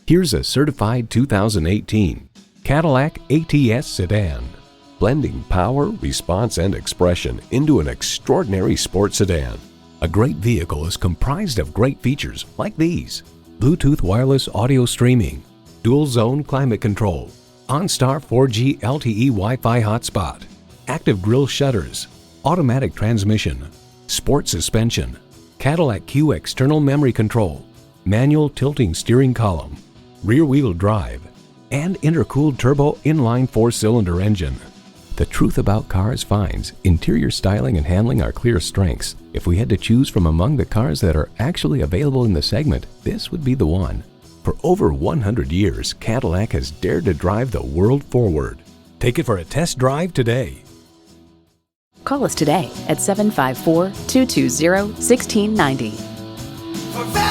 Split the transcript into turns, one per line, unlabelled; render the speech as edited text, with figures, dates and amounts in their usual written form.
Here's a certified 2018 Cadillac ATS sedan. Blending power, response, and expression into an extraordinary sports sedan. A great vehicle is comprised of great features like these: Bluetooth wireless audio streaming, dual zone climate control, OnStar 4G LTE Wi-Fi hotspot, active grille shutters, automatic transmission, sport suspension, Cadillac Q external memory control, manual tilting steering column, rear-wheel drive, and intercooled turbo inline 4-cylinder engine. The truth about cars finds interior styling and handling are clear strengths. If we had to choose from among the cars that are actually available in the segment, this would be the one. For over 100 years, Cadillac has dared to drive the world forward. Take it for a test drive today.
Call us today at 754-220-1690.